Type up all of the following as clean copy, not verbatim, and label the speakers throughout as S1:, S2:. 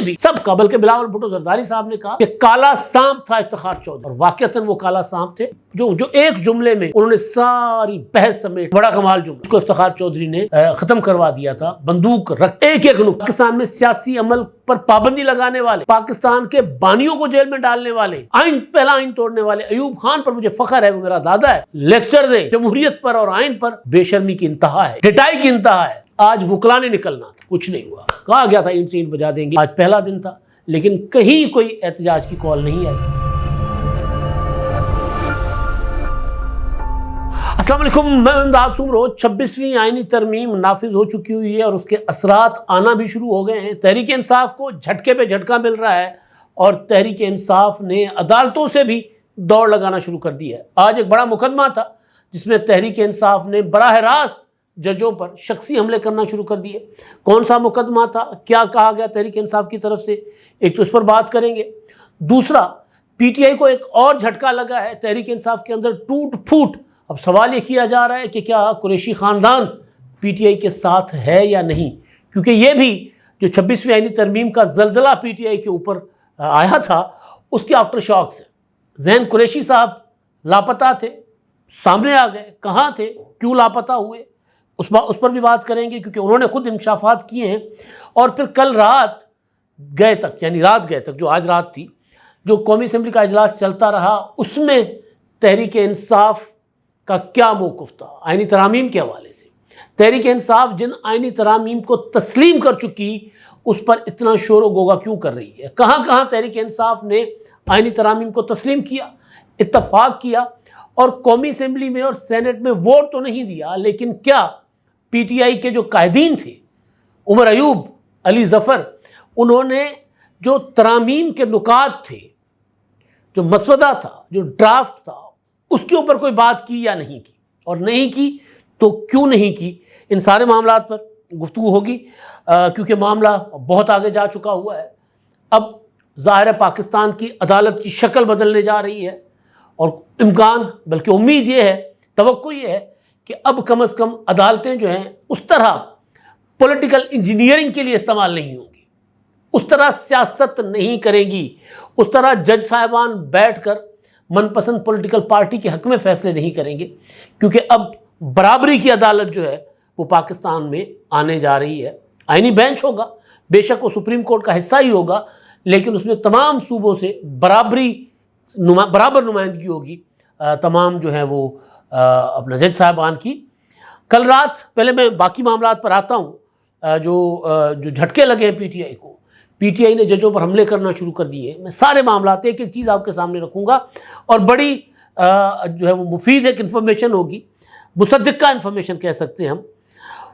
S1: بھی سب کا، بلکہ بلاول بھٹو زرداری صاحب نے کہا کہ کالا سانپ تھا افتخار چودھری، اور واقعتاً وہ کالا سانپ تھے جو ایک جملے میں انہوں نے ساری بحث سمیت بڑا کمال جملہ اس کو افتخار چودھری نے ختم کروا دیا تھا۔ بندوق رکھ ایک نقطہ، پاکستان میں سیاسی عمل پر پابندی لگانے والے، پاکستان کے بانیوں کو جیل میں ڈالنے والے، پہلا آئین توڑنے والے ایوب خان پر مجھے فخر ہے، وہ میرا دادا ہے، لیکچر دے جمہوریت پر اور آئین پر، بے شرمی کی انتہا ہے، ڈٹائی کی انتہا ہے۔ آج وکلانے نکلنا تھا، کچھ نہیں ہوا، کہا گیا تھا اینٹ سے اینٹ بجا دیں گے، آج پہلا دن تھا لیکن کہیں کوئی احتجاج کی کال نہیں آئی۔ السلام علیکم، میں امداد سومرو۔ 26ویں آئینی ترمیم نافذ ہو چکی ہوئی ہے اور اس کے اثرات آنا بھی شروع ہو گئے ہیں۔ تحریک انصاف کو جھٹکے پہ جھٹکا مل رہا ہے اور تحریک انصاف نے عدالتوں سے بھی دوڑ لگانا شروع کر دی ہے۔ آج ایک بڑا مقدمہ تھا جس میں تحریک انصاف نے براہ راست ججوں پر شخصی حملے کرنا شروع کر دیے۔ کون سا مقدمہ تھا، کیا کہا گیا تحریک انصاف کی طرف سے، ایک تو اس پر بات کریں گے۔ دوسرا، پی ٹی آئی کو ایک اور جھٹکا لگا ہے، تحریک انصاف کے اندر ٹوٹ پھوٹ۔ اب سوال یہ کیا جا رہا ہے کہ کیا قریشی خاندان پی ٹی آئی کے ساتھ ہے یا نہیں، کیونکہ یہ بھی جو 26ویں آئینی ترمیم کا زلزلہ پی ٹی آئی کے اوپر آیا تھا اس کے آفٹر شاکس ہیں۔ ذہن قریشی صاحب لاپتہ تھے، سامنے آ گئے، کہاں تھے، کیوں لاپتہ ہوئے، اس پر بھی بات کریں گے کیونکہ انہوں نے خود انکشافات کیے ہیں۔ اور پھر کل رات گئے تک، یعنی رات گئے تک جو آج رات تھی، جو قومی اسمبلی کا اجلاس چلتا رہا، اس میں تحریک انصاف کا کیا موقف تھا آئینی ترامیم کے حوالے سے۔ تحریک انصاف جن آئینی ترامیم کو تسلیم کر چکی اس پر اتنا شور و گوگا کیوں کر رہی ہے، کہاں کہاں تحریک انصاف نے آئینی ترامیم کو تسلیم کیا، اتفاق کیا، اور قومی اسمبلی میں اور سینٹ میں ووٹ تو نہیں دیا، لیکن کیا پی ٹی آئی کے جو قائدین تھے، عمر ایوب، علی ظفر، انہوں نے جو ترامیم کے نکات تھے، جو مسودہ تھا، جو ڈرافٹ تھا، اس کے اوپر کوئی بات کی یا نہیں کی، اور نہیں کی تو کیوں نہیں کی، ان سارے معاملات پر گفتگو ہوگی کیونکہ معاملہ بہت آگے جا چکا ہوا ہے۔ اب ظاہر ہے پاکستان کی عدالت کی شکل بدلنے جا رہی ہے، اور امکان بلکہ امید یہ ہے، توقع یہ ہے کہ اب کم از کم عدالتیں جو ہیں اس طرح پولیٹیکل انجینئرنگ کے لیے استعمال نہیں ہوں گی، اس طرح سیاست نہیں کریں گی، اس طرح جج صاحبان بیٹھ کر من پسند پولیٹیکل پارٹی کے حق میں فیصلے نہیں کریں گے، کیونکہ اب برابری کی عدالت جو ہے وہ پاکستان میں آنے جا رہی ہے۔ آئینی بینچ ہوگا، بے شک وہ سپریم کورٹ کا حصہ ہی ہوگا، لیکن اس میں تمام صوبوں سے برابر نمائندگی ہوگی، تمام جو ہے وہ اپنا جج صاحبان کی۔ کل رات، پہلے میں باقی معاملات پر آتا ہوں، جو جھٹکے لگے ہیں پی ٹی آئی کو، پی ٹی آئی نے ججوں پر حملے کرنا شروع کر دیے۔ میں سارے معاملات ایک ایک چیز آپ کے سامنے رکھوں گا، اور بڑی جو ہے وہ مفید ایک انفارمیشن ہوگی، مصدقہ انفارمیشن کہہ سکتے ہیں ہم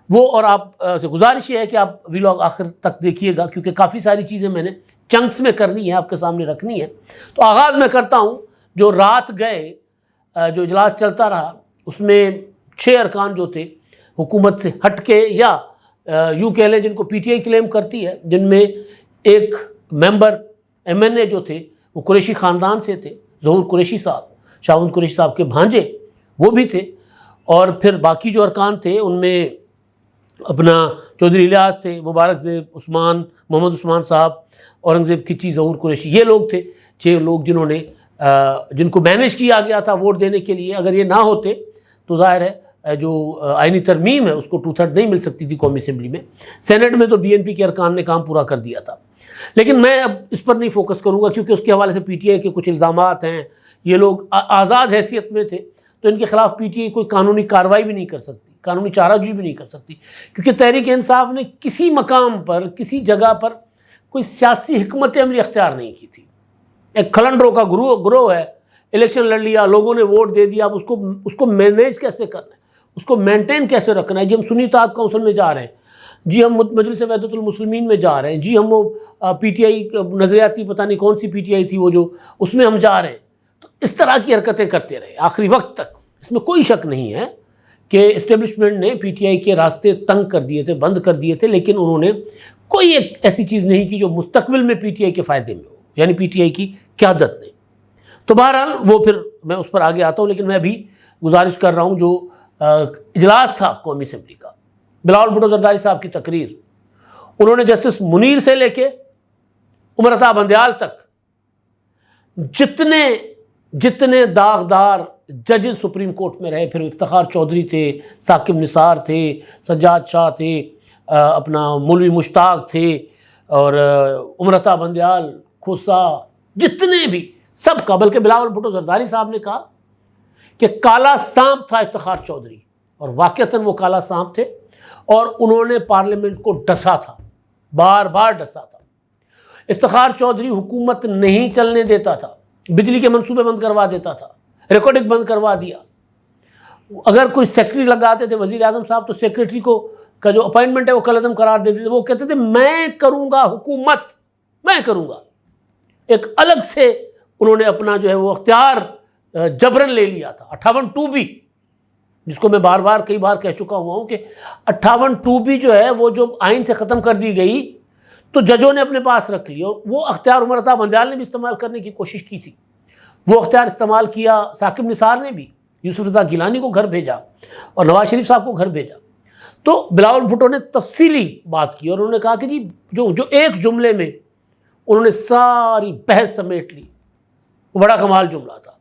S1: وہ، اور آپ سے گزارش یہ ہے کہ آپ ویلاگ آخر تک دیکھیے گا کیونکہ کافی ساری چیزیں میں نے چنکس میں کرنی ہے، آپ کے سامنے رکھنی ہے۔ تو آغاز میں کرتا ہوں، جو رات گئے جو اجلاس چلتا رہا، اس میں 6 ارکان جو تھے حکومت سے ہٹ کے، یا یوں کہہ لیں جن کو پی ٹی آئی کلیم کرتی ہے، جن میں ایک ممبر ایم این اے جو تھے وہ قریشی خاندان سے تھے، ظہور قریشی صاحب، شاہد قریشی صاحب کے بھانجے وہ بھی تھے، اور پھر باقی جو ارکان تھے ان میں اپنا چودھری الیاس تھے، مبارک زیب، عثمان، محمد عثمان صاحب، اورنگزیب کھچی، ظہور قریشی، یہ لوگ تھے 6 لوگ جن کو مینیج کیا گیا تھا ووٹ دینے کے لیے۔ اگر یہ نہ ہوتے تو ظاہر ہے جو آئینی ترمیم ہے اس کو 2/3 نہیں مل سکتی تھی قومی اسمبلی میں۔ سینٹ میں تو بی این پی کے ارکان نے کام پورا کر دیا تھا، لیکن میں اب اس پر نہیں فوکس کروں گا کیونکہ اس کے حوالے سے پی ٹی آئی کے کچھ الزامات ہیں، یہ لوگ آزاد حیثیت میں تھے تو ان کے خلاف پی ٹی آئی کوئی قانونی کارروائی بھی نہیں کر سکتی، قانونی چارہ جوئی بھی نہیں کر سکتی، کیونکہ تحریک انصاف نے کسی مقام پر، کسی جگہ پر کوئی سیاسی حکمت عملی اختیار نہیں کی تھی۔ ایک کھلنڈروں کا گروہ ہے، الیکشن لڑ لیا، لوگوں نے ووٹ دے دیا، اب اس کو مینیج کیسے کرنا ہے، اس کو مینٹین کیسے رکھنا ہے۔ جی ہم سنی اتحاد کونسل میں جا رہے ہیں، جی ہم مجلس وحدت المسلمین میں جا رہے ہیں، جی ہم وہ پی ٹی آئی نظریاتی پتہ نہیں کون سی پی ٹی آئی تھی وہ جو اس میں ہم جا رہے ہیں، تو اس طرح کی حرکتیں کرتے رہے آخری وقت تک۔ اس میں کوئی شک نہیں ہے کہ اسٹیبلشمنٹ نے پی ٹی آئی کے راستے تنگ کر دیے تھے، بند کر دیے تھے، لیکن انہوں نے کوئی ایک ایسی چیز نہیں کی جو مستقبل میں پی ٹی آئی کے فائدے میں ہو، یعنی پی ٹی آئی کی قیادت نے۔ تو بہرحال وہ پھر میں اس پر آگے آتا ہوں، لیکن میں ابھی گزارش کر رہا ہوں جو اجلاس تھا قومی اسمبلی کا، بلاول بھٹو زرداری صاحب کی تقریر، انہوں نے جسٹس منیر سے لے کے عمر عطا بندیال تک جتنے داغدار ججز سپریم کورٹ میں رہے، پھر افتخار چودھری تھے، ثاقب نثار تھے، سجاد شاہ تھے، اپنا مولوی مشتاق تھے، اور عمر عطا بندیال، کھوسا، جتنے بھی سب کا، بلکہ بلاول بھٹو زرداری صاحب نے کہا کہ کالا سانپ تھا افتخار چودھری، اور واقعتاً وہ کالا سانپ تھے، اور انہوں نے پارلیمنٹ کو ڈسا تھا، بار بار ڈسا تھا۔ افتخار چودھری حکومت نہیں چلنے دیتا تھا، بجلی کے منصوبے بند کروا دیتا تھا، ریکارڈنگ بند کروا دیا۔ اگر کوئی سیکرٹری لگاتے تھے وزیر اعظم صاحب تو سیکرٹری کا جو اپائنٹمنٹ ہے وہ کل عدم قرار دیتے تھے، وہ کہتے تھے میں کروں گا حکومت، میں کروں گا۔ ایک الگ سے انہوں نے اپنا جو ہے وہ اختیار جبرن لے لیا تھا۔ 58(2)B، جس کو میں بار بار کئی بار کہہ چکا ہوا ہوں کہ 58(2)B جو ہے وہ جو آئین سے ختم کر دی گئی تو ججوں نے اپنے پاس رکھ لی، اور وہ اختیار عمر عطا بندیال نے بھی استعمال کرنے کی کوشش کی تھی۔ وہ اختیار استعمال کیا ثاقب نثار نے بھی، یوسف رضا گیلانی کو گھر بھیجا اور نواز شریف صاحب کو گھر بھیجا۔ تو بلاول بھٹو نے تفصیلی بات کی، اور انہوں نے کہا کہ جی جو ایک جملے میں انہوں نے ساری بحث سمیٹ لی، وہ بڑا کمال جملہ تھا۔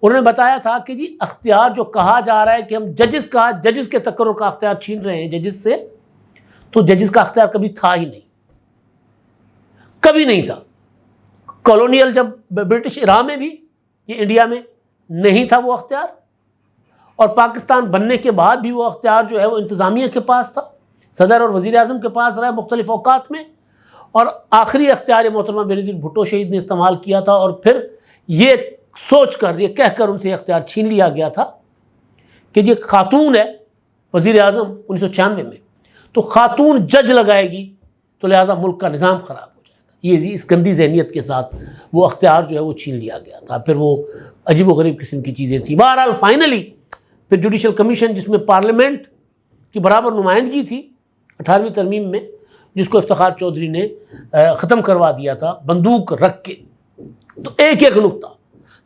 S1: انہوں نے بتایا تھا کہ جی اختیار جو کہا جا رہا ہے کہ ہم ججز کے تقرر کا اختیار چھین رہے ہیں ججز سے، تو ججز کا اختیار کبھی تھا ہی نہیں، کبھی نہیں تھا۔ کالونیل جب برٹش ایرا میں بھی، یہ انڈیا میں نہیں تھا وہ اختیار، اور پاکستان بننے کے بعد بھی وہ اختیار جو ہے وہ انتظامیہ کے پاس تھا، صدر اور وزیر اعظم کے پاس رہا مختلف اوقات میں، اور آخری اختیار محترمہ بینظیر بھٹو شہید نے استعمال کیا تھا، اور پھر یہ سوچ کر، یہ کہہ کر ان سے اختیار چھین لیا گیا تھا کہ یہ خاتون ہے وزیر اعظم 1996 میں، تو خاتون جج لگائے گی تو لہٰذا ملک کا نظام خراب ہو جائے گا۔ یہ اس گندی ذہنیت کے ساتھ وہ اختیار جو ہے وہ چھین لیا گیا تھا۔ پھر وہ عجیب و غریب قسم کی چیزیں تھیں۔ بہرحال فائنلی پھر جوڈیشل کمیشن، جس میں پارلیمنٹ کی برابر نمائندگی تھی 18ویں ترمیم میں، جس کو افتخار چودھری نے ختم کروا دیا تھا بندوق رکھ کے، تو ایک ایک نقطہ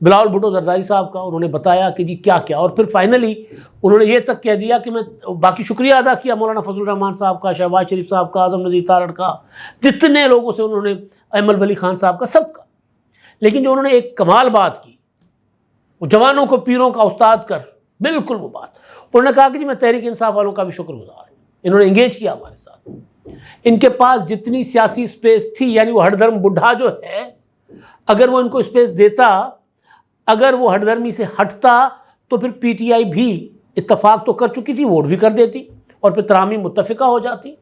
S1: بلاول بھٹو زرداری صاحب کا انہوں نے بتایا کہ جی کیا کیا، اور پھر فائنلی انہوں نے یہ تک کہہ دیا کہ میں باقی شکریہ ادا کیا مولانا فضل الرحمان صاحب کا، شہباز شریف صاحب کا، اعظم نذیر تارڑ کا، جتنے لوگوں سے انہوں نے، ایمل ولی خان صاحب کا، سب کا، لیکن جو انہوں نے ایک کمال بات کی، وہ جوانوں کو پیروں کا استاد کر، بالکل وہ بات انہوں نے کہا کہ جی میں تحریک انصاف والوں کا بھی شکر گزار ہوں، انہوں نے انگیج کیا ہمارے ساتھ۔ ان کے پاس جتنی سیاسی سپیس تھی، یعنی وہ ہٹ دھرم بڈھا جو ہے، اگر وہ ان کو سپیس دیتا، اگر وہ ہٹ دھرمی سے ہٹتا تو پھر پی ٹی آئی بھی اتفاق تو کر چکی تھی، ووٹ بھی کر دیتی، اور پھر ترامی متفقہ ہو جاتی۔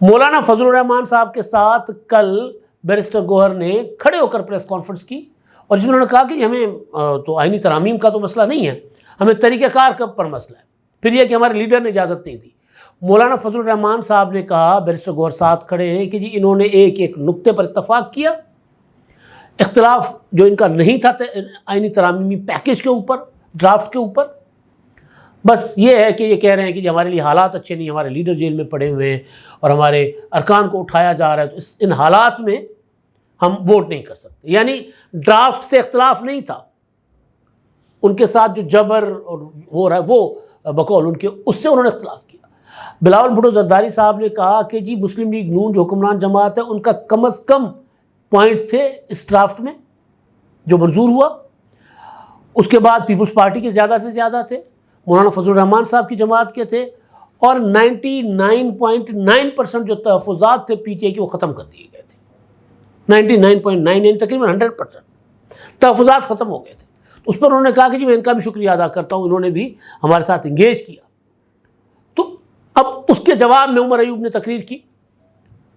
S1: مولانا فضل الرحمان صاحب کے ساتھ کل بیرسٹر گوہر نے کھڑے ہو کر پریس کانفرنس کی، اور جس میں انہوں نے کہا کہ ہمیں تو آئینی ترامیم کا تو مسئلہ نہیں ہے، ہمیں طریقہ کار پر مسئلہ ہے، پھر یہ کہ ہمارے لیڈر نے اجازت نہیں دی۔ مولانا فضل الرحمان صاحب نے کہا، بیرسٹر گوہر ساتھ کھڑے ہیں، کہ جی انہوں نے ایک ایک نقطے پر اتفاق کیا، اختلاف جو ان کا نہیں تھا آئینی ترامیمی پیکج کے اوپر، ڈرافٹ کے اوپر، بس یہ ہے کہ یہ کہہ رہے ہیں کہ جی ہمارے لیے حالات اچھے نہیں، ہمارے لیڈر جیل میں پڑے ہوئے ہیں اور ہمارے ارکان کو اٹھایا جا رہا ہے، تو ان حالات میں ہم ووٹ نہیں کر سکتے۔ یعنی ڈرافٹ سے اختلاف نہیں تھا، ان کے ساتھ جو جبر اور ہو رہا ہے وہ بقول ان کے، اس سے انہوں نے اختلاف کیا۔ بلاول بھٹو زرداری صاحب نے کہا کہ جی مسلم لیگ نون جو حکمران جماعت ہے، ان کا کم از کم پوائنٹس تھے اس ڈرافٹ میں جو منظور ہوا، اس کے بعد پیپلز پارٹی کے زیادہ سے زیادہ تھے، مولانا فضل الرحمان صاحب کی جماعت کے تھے، اور 99.9% جو تحفظات تھے پی ٹی آئی کے وہ ختم کر دیے گئے تھے۔ 99.9 یعنی تقریباً 100% تحفظات ختم ہو گئے تھے۔ اس پر انہوں نے کہا کہ جی میں ان کا بھی شکریہ ادا کرتا ہوں، انہوں نے بھی ہمارے ساتھ انگیج کیا۔ تو اب اس کے جواب میں عمر ایوب نے تقریر کی،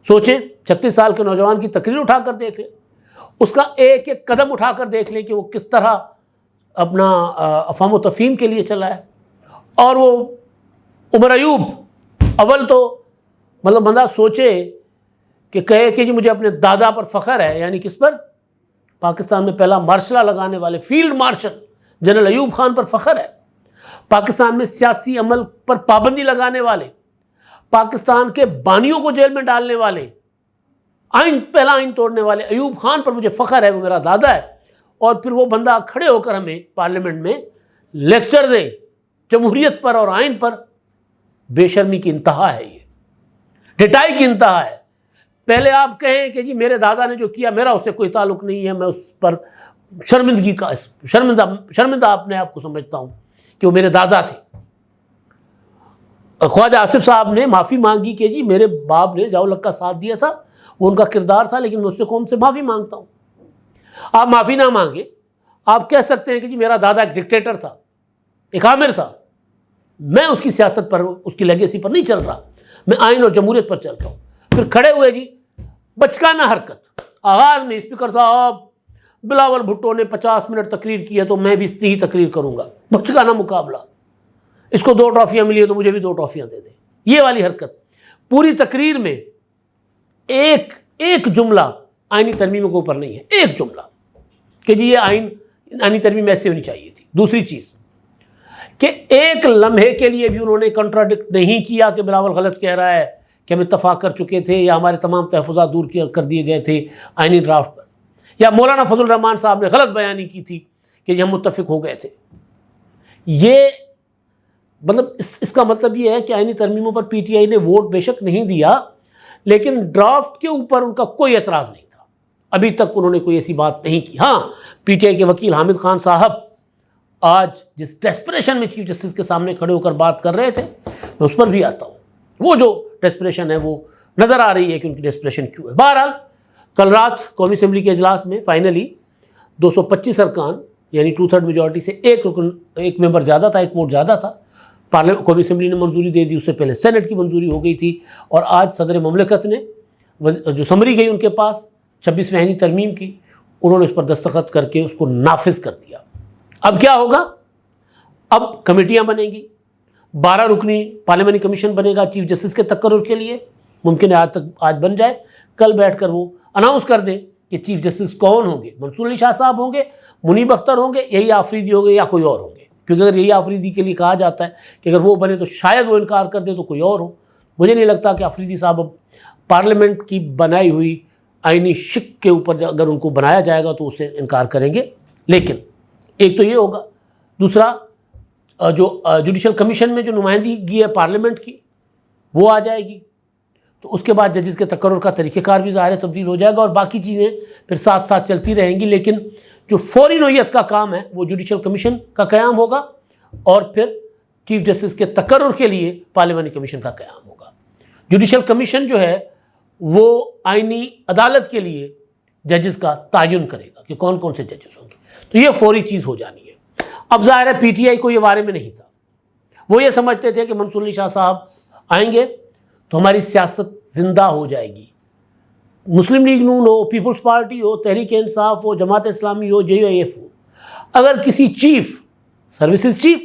S1: سوچیں 36 سال کے نوجوان کی تقریر اٹھا کر دیکھ لیں، اس کا ایک ایک قدم اٹھا کر دیکھ لیں کہ وہ کس طرح اپنا افہام و تفہیم کے لیے چلا ہے۔ اور وہ عمر ایوب اول تو مطلب بندہ سوچے کہ کہے کہ جی مجھے اپنے دادا پر فخر ہے، یعنی کس پر؟ پاکستان میں پہلا مارشلہ لگانے والے field marshal general Ayub Khan پر فخر ہے، پاکستان میں سیاسی عمل پر پابندی لگانے والے، پاکستان کے بانیوں کو جیل میں ڈالنے والے، پہلا آئین توڑنے والے ایوب خان پر مجھے فخر ہے، وہ میرا دادا ہے۔ اور پھر وہ بندہ کھڑے ہو کر ہمیں پارلیمنٹ میں لیکچر دے جمہوریت پر اور آئین پر، بے شرمی کی انتہا ہے، یہ ڈٹائی کی انتہا ہے۔ پہلے آپ کہیں کہ جی میرے دادا نے جو کیا میرا اس سے کوئی تعلق نہیں ہے، میں اس پر شرمندہ اپنے آپ کو سمجھتا ہوں کہ وہ میرے دادا تھے۔ خواجہ آصف صاحب نے معافی مانگی کہ جی میرے باپ نے ضیاء الحق کا ساتھ دیا تھا، وہ ان کا کردار تھا، لیکن میں اس سے قوم سے معافی مانگتا ہوں۔ آپ معافی نہ مانگے، آپ کہہ سکتے ہیں کہ جی میرا دادا ایک ڈکٹیٹر تھا، ایک آمر تھا، میں اس کی سیاست پر، اس کی لیگیسی پر نہیں چل رہا، میں آئین اور جمہوریت پر چل رہا ہوں۔ پھر کھڑے ہوئے جی بچکانہ حرکت، آغاز میں اسپیکر صاحب بلاول بھٹو نے 50 منٹ تقریر کی ہے تو میں بھی اتنی ہی تقریر کروں گا، بچکانہ مقابلہ، اس کو 2 ٹرافیاں ملی ہے تو مجھے بھی 2 ٹرافیاں دے دیں، یہ والی حرکت۔ پوری تقریر میں ایک جملہ آئینی ترمیموں کے اوپر نہیں ہے، ایک جملہ کہ جی یہ آئینی ترمیم ایسے ہونی چاہیے تھی۔ دوسری چیز کہ ایک لمحے کے لیے بھی انہوں نے کنٹراڈکٹ نہیں کیا کہ بلاول غلط کہہ رہا ہے کہ ہم اتفاق کر چکے تھے یا ہمارے تمام تحفظات دور کر دیے گئے تھے آئینی ڈرافٹ پر، یا مولانا فضل الرحمان صاحب نے غلط بیانی کی تھی کہ ہم متفق ہو گئے تھے۔ یہ مطلب اس کا مطلب یہ ہے کہ آئینی ترمیموں پر پی ٹی آئی نے ووٹ بے شک نہیں دیا، لیکن ڈرافٹ کے اوپر ان کا کوئی اعتراض نہیں تھا، ابھی تک انہوں نے کوئی ایسی بات نہیں کی۔ ہاں، پی ٹی آئی کے وکیل حامد خان صاحب آج جس ڈیسپریشن میں چیف جسٹس کے سامنے کھڑے ہو کر بات کر رہے تھے، میں اس پر بھی آتا ہوں، وہ جو ڈیسپریشن ہے وہ نظر آ رہی ہے کہ ان کی ڈیسپریشن کیوں ہے۔ بہرحال کل رات قومی اسمبلی کے اجلاس میں فائنلی 225 ارکان یعنی 2/3 میجورٹی سے ایک ممبر زیادہ تھا، ایک ووٹ زیادہ تھا، قومی اسمبلی نے منظوری دے دی۔ اس سے پہلے سینٹ کی منظوری ہو گئی تھی، اور آج صدر مملکت نے جو سمری گئی ان کے پاس 26ویں آئینی ترمیم کی، انہوں نے اس پر دستخط کر کے اس کو نافذ کر دیا۔ اب کیا ہوگا؟ اب کمیٹیاں بنیں گی، 12 رکنی پارلیمانی کمیشن بنے گا چیف جسٹس کے تقرر کے لیے، ممکن ہے آج بن جائے، کل بیٹھ کر وہ اناؤنس کر دیں کہ چیف جسٹس کون ہوں گے، منصور علی شاہ صاحب ہوں گے، منیب اختر ہوں گے، یہی آفریدی ہوں گے یا کوئی اور ہوں گے، کیونکہ اگر یہی آفریدی کے لیے کہا جاتا ہے کہ اگر وہ بنے تو شاید وہ انکار کر دے تو کوئی اور ہو۔ مجھے نہیں لگتا کہ آفریدی صاحب اب پارلیمنٹ کی بنائی ہوئی آئینی شک کے اوپر اگر ان کو بنایا جائے گا تو اس سے انکار کریں گے، لیکن ایک تو یہ ہوگا۔ دوسرا، جو جوڈیشل کمیشن میں جو نمائندگی ہے پارلیمنٹ کی وہ آ جائے گی، تو اس کے بعد ججز کے تقرر کا طریقہ کار بھی ظاہر تبدیل ہو جائے گا، اور باقی چیزیں پھر ساتھ ساتھ چلتی رہیں گی، لیکن جو فوری نوعیت کا کام ہے وہ جوڈیشل کمیشن کا قیام ہوگا، اور پھر چیف جسٹس کے تقرر کے لیے پارلیمانی کمیشن کا قیام ہوگا۔ جوڈیشل کمیشن جو ہے وہ آئینی عدالت کے لیے ججز کا تعین کرے گا کہ کون کون سے ججز ہوں گے، تو یہ فوری چیز ہو جانی ہے۔ اب ظاہر ہے پی ٹی آئی کو یہ بارے میں نہیں تھا، وہ یہ سمجھتے تھے کہ منصور علی شاہ صاحب آئیں گے تو ہماری سیاست زندہ ہو جائے گی، مسلم league known who, Peoples party who, Tehreek Insaf who, Jamaat Islami who, J you F ہو، اگر کسی chief, services chief,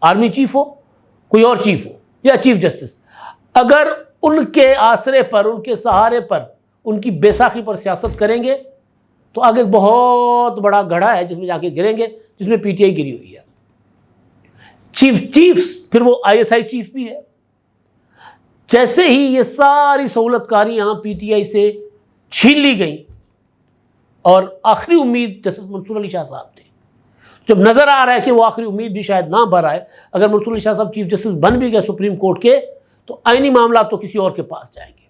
S1: army chief ہو، کوئی اور چیف ہو یا چیف جسٹس، اگر ان کے آسرے پر، ان کے سہارے پر، ان کی بیساکھی پر سیاست کریں گے تو آگے بہت بڑا گڑھا ہے جس میں جا کے گریں گے، جس میں پی ٹی آئی گری ہوئی ہے۔ چیف پھر وہ آئی ایس آئی چیف بھی ہے۔ جیسے ہی یہ ساری سہولت کاریاں پی ٹی آئی سے چھین لی گئیں، اور آخری امید جسٹس منصور علی شاہ صاحب تھے، جب نظر آ رہا ہے کہ وہ آخری امید بھی شاید نہ بھر آئے، اگر منصور علی شاہ صاحب چیف جسٹس بن بھی گئے سپریم کورٹ کے تو آئینی معاملات تو کسی اور کے پاس جائیں گے،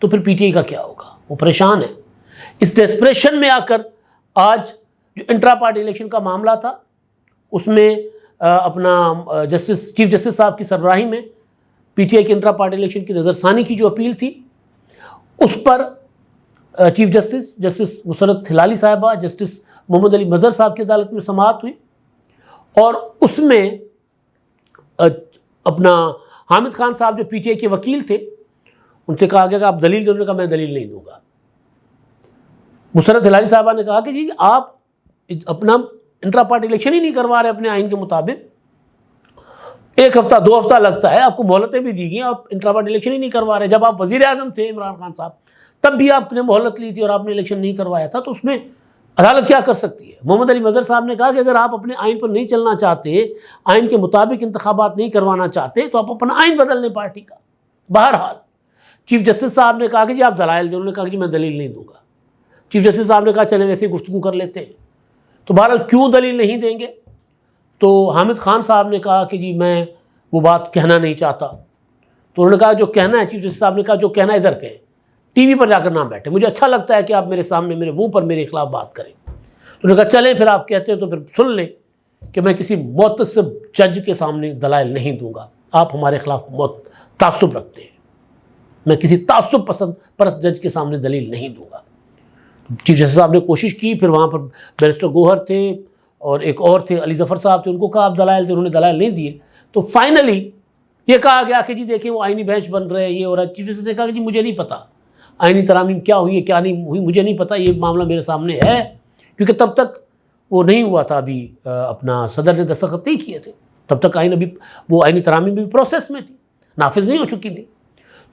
S1: تو پھر پی ٹی آئی کا کیا ہوگا؟ وہ پریشان ہے۔ اس ڈیسپریشن میں آ کر آج جو انٹرا پارٹی الیکشن کا معاملہ تھا، اس میں اپنا چیف جسٹس صاحب کی سربراہی میں پی ٹی آئی کے انٹرا پارٹی الیکشن کی نظر ثانی کی جو اپیل تھی، اس پر چیف جسٹس مسرت ہلالی صاحبہ، جسٹس محمد علی مظہر صاحب کی عدالت میں سماعت ہوئی، اور اس میں اپنا حامد خان صاحب جو پی ٹی آئی کے وکیل تھے، ان سے کہا گیا کہ آپ دلیل دیں، انہوں نے کہا میں دلیل نہیں دوں گا۔ مسرت ہلالی صاحبہ نے کہا کہ جی آپ اپنا انٹرا پارٹی الیکشن ہی نہیں کروا رہے اپنے آئین کے مطابق، 1 ہفتہ 2 ہفتہ لگتا ہے، آپ کو مہلتیں بھی دی گئی، آپ انٹرا پارٹی الیکشن ہی نہیں کروا رہے۔ جب آپ وزیر اعظم تھے عمران خان صاحب، تب بھی آپ نے مہلت لی تھی اور آپ نے الیکشن نہیں کروایا تھا، تو اس میں عدالت کیا کر سکتی ہے؟ محمد علی مظہر صاحب نے کہا کہ اگر آپ اپنے آئین پر نہیں چلنا چاہتے، آئین کے مطابق انتخابات نہیں کروانا چاہتے، تو آپ اپنا آئین بدل لیں پارٹی کا۔ بہرحال چیف جسٹس صاحب نے کہا کہ جی آپ دلائل دیں، انہوں نے کہا کہ جی میں دلیل نہیں دوں گا۔ چیف جسٹس صاحب نے کہا چلیں ویسے ہی گفتگو کر لیتے ہیں۔ تو بہرحال کیوں دلیل نہیں دیں گے؟ تو حامد خان صاحب نے کہا کہ جی میں وہ بات کہنا نہیں چاہتا۔ تو انہوں نے کہا جو کہنا ہے، چیف جسٹس صاحب نے کہا جو کہنا ہے ادھر کہیں، ٹی وی پر جا کر نہ بیٹھے، مجھے اچھا لگتا ہے کہ آپ میرے سامنے میرے منہ پر میرے خلاف بات کریں۔ تو انہوں نے کہا چلیں پھر آپ کہتے ہیں تو پھر سن لیں کہ میں کسی معتصب جج کے سامنے دلائل نہیں دوں گا، آپ ہمارے خلاف تعصب رکھتے ہیں، میں کسی تعصب پرست جج کے سامنے دلیل نہیں دوں گا۔ چیف جسٹس صاحب نے کوشش کی، پھر وہاں پر بیرسٹر گوہر تھے اور ایک اور تھے علی ظفر صاحب تھے، ان کو کہا آپ دلائل دیں، انہوں نے دلائل نہیں دیے۔ تو فائنلی یہ کہا گیا کہ جی دیکھیں وہ آئینی بینچ بن رہے ہیں، یہ ہو رہا ہے۔ چیف جسٹس نے کہا کہ جی مجھے نہیں پتہ آئینی ترامیم کیا ہوئی ہے کیا نہیں ہوئی، مجھے نہیں پتہ، یہ معاملہ میرے سامنے ہے، کیونکہ تب تک وہ نہیں ہوا تھا، ابھی اپنا صدر نے دستخط نہیں کیے تھے، تب تک وہ آئینی ترامیم بھی پروسیس میں تھی، نافذ نہیں ہو چکی تھی۔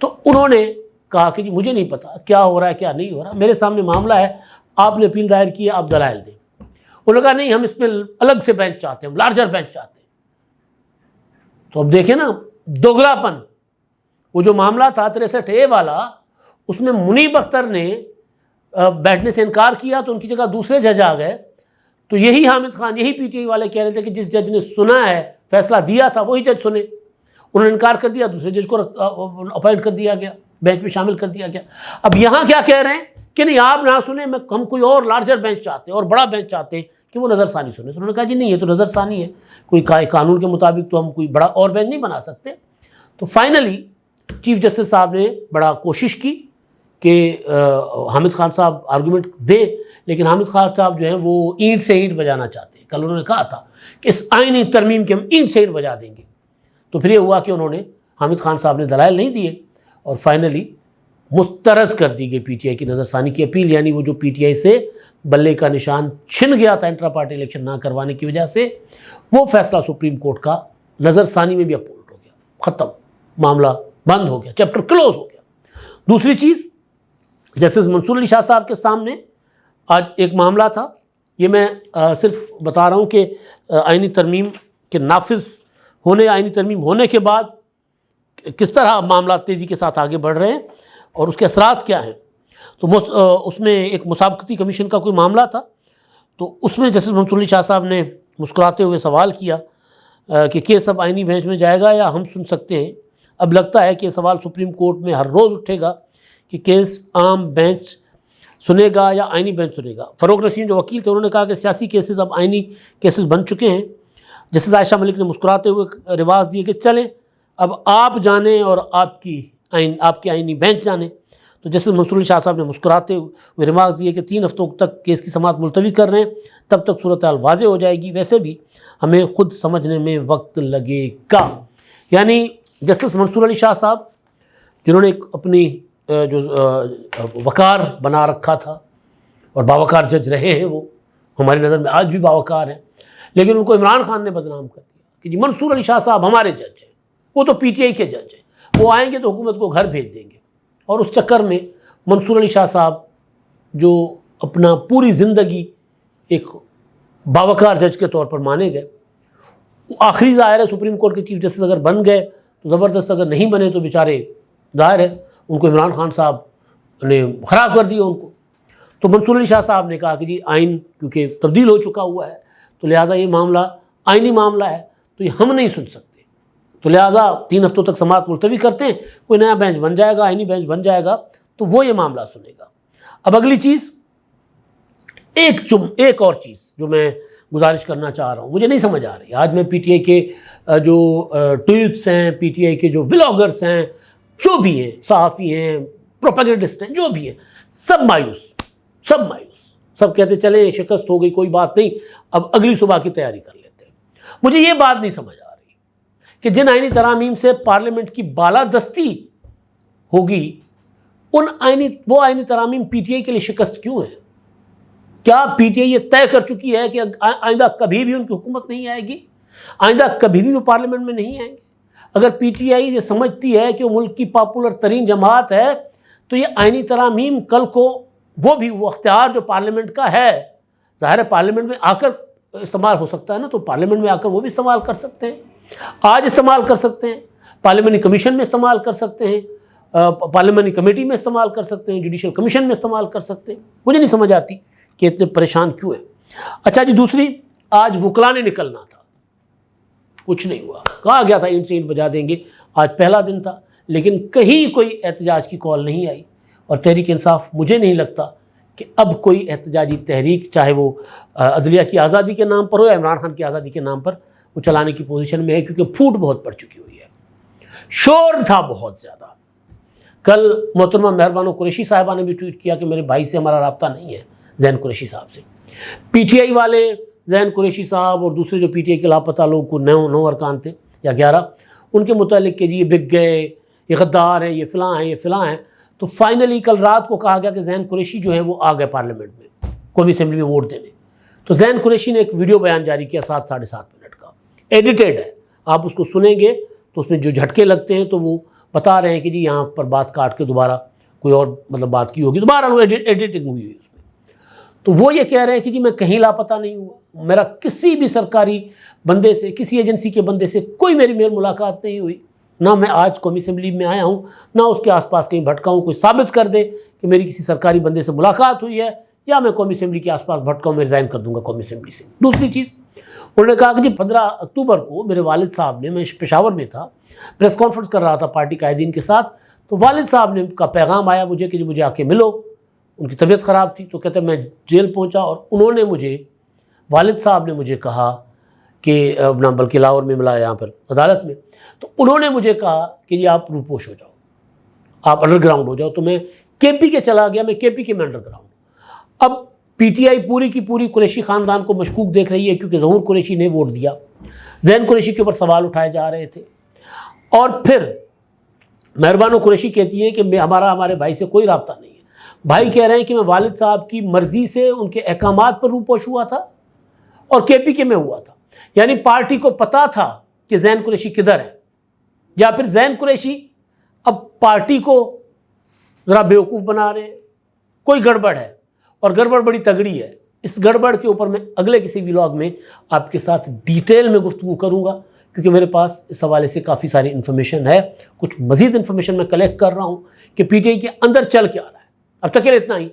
S1: تو انہوں نے کہا کہ جی مجھے نہیں پتہ کیا ہو رہا ہے کیا نہیں ہو رہا، میرے سامنے معاملہ ہے، آپ نے اپیل دائر کی ہے، آپ دلائل دیں۔ انہوں نے کہا نہیں، ہم اس میں الگ سے بینچ چاہتے ہیں، ہم لارجر بینچ چاہتے ہیں۔ تو اب دیکھیں نا دوگلا پن، وہ جو معاملہ تھا 63A والا، اس میں منیب اختر نے بیٹھنے سے انکار کیا تو ان کی جگہ دوسرے جج آ گئے، تو یہی حامد خان، یہی پی ٹی آئی والے کہہ رہے تھے کہ جس جج نے سنا ہے، فیصلہ دیا تھا، وہی جج سنے۔ انہوں نے انکار کر دیا، دوسرے جج کو اپوائنٹ کر دیا گیا، بینچ میں شامل کر دیا گیا۔ اب یہاں کیا کہہ رہے ہیں کہ نہیں آپ نہ سنیں، ہم کوئی اور لارجر بینچ چاہتے ہیں اور بڑا بینچ چاہتے ہیں کہ وہ نظر ثانی سنے۔ تو انہوں نے کہا جی نہیں، یہ تو نظر ثانی ہے، کوئی قانون کے مطابق تو ہم کوئی بڑا اور بینچ نہیں بنا سکتے۔ تو فائنلی چیف جسٹس صاحب نے بڑا کوشش کی کہ حامد خان صاحب آرگومنٹ دیں، لیکن حامد خان صاحب جو ہیں وہ اینٹ سے اینٹ بجانا چاہتے ہیں۔ کل انہوں نے کہا تھا کہ اس آئینی ترمیم کے ہم اینٹ سے اینٹ بجا دیں گے۔ تو پھر یہ ہوا کہ انہوں نے، حامد خان صاحب نے دلائل نہیں دیے اور فائنلی مسترد کر دی گئی پی ٹی آئی کی نظر ثانی کی اپیل، یعنی وہ جو پی ٹی آئی سے بلے کا نشان چھن گیا تھا انٹرا پارٹی الیکشن نہ کروانے کی وجہ سے، وہ فیصلہ سپریم کورٹ کا نظر ثانی میں بھی اپولڈ ہو گیا، ختم، معاملہ بند ہو گیا، چیپٹر کلوز ہو گیا۔ دوسری چیز، جسٹس منصور علی شاہ صاحب کے سامنے آج ایک معاملہ تھا، یہ میں صرف بتا رہا ہوں کہ آئینی ترمیم کے نافذ ہونے، آئینی ترمیم ہونے کے بعد کس طرح معاملات تیزی کے ساتھ آگے بڑھ رہے ہیں اور اس کے اثرات کیا ہیں۔ تو اس میں ایک مسابقتی کمیشن کا کوئی معاملہ تھا، تو اس میں جسٹس منصور علی شاہ صاحب نے مسکراتے ہوئے سوال کیا کہ کیس اب آئینی بینچ میں جائے گا یا ہم سن سکتے ہیں۔ اب لگتا ہے کہ یہ سوال سپریم کورٹ میں ہر روز اٹھے گا کہ کیس عام بینچ سنے گا یا آئینی بینچ سنے گا۔ فروغ نسیم جو وکیل تھے انہوں نے کہا کہ سیاسی کیسز اب آئینی کیسز بن چکے ہیں۔ جسٹس عائشہ ملک نے مسکراتے ہوئے رواج دیے کہ چلیں اب آپ جانیں اور آپ کے آئینی بینچ جانیں۔ تو جسٹس منصور علی شاہ صاحب نے مسکراتے ہوئے ریمارکس دیے کہ 3 ہفتوں تک کیس کی سماعت ملتوی کر رہے ہیں، تب تک صورتحال واضح ہو جائے گی، ویسے بھی ہمیں خود سمجھنے میں وقت لگے گا۔ یعنی جسٹس منصور علی شاہ صاحب جنہوں نے اپنی جو وقار بنا رکھا تھا اور باوقار جج رہے ہیں، وہ ہماری نظر میں آج بھی باوقار ہیں، لیکن ان کو عمران خان نے بدنام کر دیا کہ جی منصور علی شاہ صاحب ہمارے جج ہیں، وہ تو پی ٹی آئی کے جج ہیں، وہ آئیں گے تو حکومت کو گھر بھیج دیں گے۔ اور اس چکر میں منصور علی شاہ صاحب جو اپنا پوری زندگی ایک باوقار جج کے طور پر مانے گئے، آخری ظاہر ہے سپریم کورٹ کے چیف جسٹس اگر بن گئے تو زبردست، اگر نہیں بنے تو بیچارے ظاہر ہے ان کو عمران خان صاحب نے خراب کر دیا ان کو۔ تو منصور علی شاہ صاحب نے کہا کہ جی آئین کیونکہ تبدیل ہو چکا ہوا ہے تو لہٰذا یہ معاملہ آئینی معاملہ ہے تو یہ ہم نہیں سن سکتے، تو لہٰذا 3 ہفتوں تک سماعت ملتوی کرتے ہیں، کوئی نیا بینچ بن جائے گا، آئینی بینچ بن جائے گا تو وہ یہ معاملہ سنے گا۔ اب اگلی چیز، ایک اور چیز جو میں گزارش کرنا چاہ رہا ہوں، مجھے نہیں سمجھ آ رہی، آج میں پی ٹی آئی کے جو ٹویٹس ہیں، پی ٹی آئی کے جو ولاگرس ہیں، جو بھی ہیں، صحافی ہیں، پروپیگنڈسٹ ہیں، جو بھی ہیں، سب مایوس، سب کہتے چلیں شکست ہو گئی، کوئی بات نہیں، اب اگلی صبح کی تیاری کر لیتے ہیں۔ مجھے یہ بات نہیں سمجھ آ رہی کہ جن آئینی ترامیم سے پارلیمنٹ کی بالادستی ہوگی، وہ آئینی ترامیم پی ٹی آئی کے لیے شکست کیوں ہے؟ کیا پی ٹی آئی یہ طے کر چکی ہے کہ آئندہ کبھی بھی ان کی حکومت نہیں آئے گی، آئندہ کبھی بھی وہ پارلیمنٹ میں نہیں آئیں گے؟ اگر پی ٹی آئی یہ سمجھتی ہے کہ وہ ملک کی پاپولر ترین جماعت ہے تو یہ آئینی ترامیم کل کو وہ اختیار جو پارلیمنٹ کا ہے، ظاہر ہے پارلیمنٹ میں آ کر استعمال ہو سکتا ہے نا، تو پارلیمنٹ میں آ کر وہ بھی استعمال کر سکتے ہیں، آج استعمال کر سکتے ہیں، پارلیمنٹری کمیشن میں استعمال کر سکتے ہیں، پارلیمنٹری کمیٹی میں استعمال کر سکتے ہیں، جوڈیشل کمیشن میں استعمال کر سکتے ہیں۔ مجھے نہیں سمجھ آتی کہ اتنے پریشان کیوں ہیں۔ اچھا جی، دوسری، آج وکلا نے نکلنا تھا، کچھ نہیں ہوا، کہا گیا تھا اینٹ سے اینٹ بجا دیں گے، آج پہلا دن تھا لیکن کہیں کوئی احتجاج کی کال نہیں آئی۔ اور تحریک انصاف مجھے نہیں لگتا کہ اب کوئی احتجاجی تحریک، چاہے وہ عدلیہ کی آزادی کے نام پر ہو یا عمران خان کی آزادی کے نام پر، وہ چلانے کی پوزیشن میں ہے، کیونکہ پھوٹ بہت پڑ چکی ہوئی ہے، شور تھا بہت زیادہ۔ کل محترمہ مہربانو قریشی صاحبہ نے بھی ٹویٹ کیا کہ میرے بھائی سے ہمارا رابطہ نہیں ہے، زین قریشی صاحب سے۔ پی ٹی آئی والے زین قریشی صاحب اور دوسرے جو پی ٹی آئی کے لاپتہ لوگ کو 9 ارکان تھے یا 11، ان کے متعلق کہ جی یہ بک گئے، یہ غدار ہیں، یہ فلاں ہیں، یہ فلاں ہیں، تو فائنلی کل رات کو کہا گیا کہ زین قریشی جو ہیں وہ آ گئے پارلیمنٹ میں، قومی اسمبلی میں ووٹ دینے۔ تو زین قریشی نے ایک ویڈیو بیان جاری کیا 7-7.5 منٹ کا، ایڈیٹیڈ ہے، آپ اس کو سنیں گے تو اس میں جو جھٹکے لگتے ہیں تو وہ بتا رہے ہیں کہ جی یہاں پر بات کاٹ کے دوبارہ کوئی اور بات کی ہوگی، دوبارہ وہ ایڈیٹنگ ہوئی اس میں۔ تو وہ یہ کہہ رہے ہیں کہ جی میں کہیں لاپتہ نہیں ہوا، میرا کسی بھی سرکاری بندے سے، کسی ایجنسی کے بندے سے کوئی میری ملاقات نہیں ہوئی، نہ میں آج قومی اسمبلی میں آیا ہوں، نہ اس کے آس پاس کہیں بھٹکا ہوں۔ کوئی ثابت کر دے کہ میری کسی سرکاری بندے سے ملاقات ہوئی ہے یا میں قومی اسمبلی کے آس پاس بھٹکا ہوں، میں ریزائن کر دوں گا قومی اسمبلی سے۔ دوسری چیز، انہوں نے کہا کہ جی 15 اکتوبر کو میرے والد صاحب نے، میں پشاور میں تھا، پریس کانفرنس کر رہا تھا پارٹی قائدین کے ساتھ، تو والد صاحب نے کا پیغام آیا مجھے کہ جی مجھے آ کے ملو، ان کی طبیعت خراب تھی۔ تو کہتے ہیں میں جیل پہنچا اور انہوں نے مجھے، والد صاحب نے مجھے کہا کہ بلکہ لاہور میں ملا یہاں پر عدالت میں، تو انہوں نے مجھے کہا کہ جی آپ روپوش ہو جاؤ، آپ انڈر گراؤنڈ ہو جاؤ۔ تو میں کے پی کے چلا گیا، میں کے پی کے میں انڈر گراؤنڈ۔ اب پی ٹی آئی پوری کی پوری قریشی خاندان کو مشکوک دیکھ رہی ہے، کیونکہ ظہور قریشی نے ووٹ دیا، زین قریشی کے اوپر سوال اٹھائے جا رہے تھے، اور پھر مہربانو قریشی کہتی ہیں کہ ہمارے بھائی سے کوئی رابطہ نہیں ہے۔ بھائی کہہ رہے ہیں کہ میں والد صاحب کی مرضی سے ان کے احکامات پر روپوش ہوا تھا اور کے پی کے میں ہوا تھا، یعنی پارٹی کو پتا تھا کہ زین قریشی کدھر ہے، یا پھر زین قریشی اب پارٹی کو ذرا بیوقوف بنا رہے ہیں، کوئی گڑبڑ ہے، اور گڑبڑ بڑی تگڑی ہے۔ اس گڑبڑ کے اوپر میں اگلے کسی ولاگ میں آپ کے ساتھ ڈیٹیل میں گفتگو کروں گا، کیونکہ میرے پاس اس حوالے سے کافی ساری انفارمیشن ہے، کچھ مزید انفارمیشن میں کلیکٹ کر رہا ہوں کہ پی ٹی آئی کے اندر چل کے آ رہا ہے۔ اب تک کے لیے اتنا ہی۔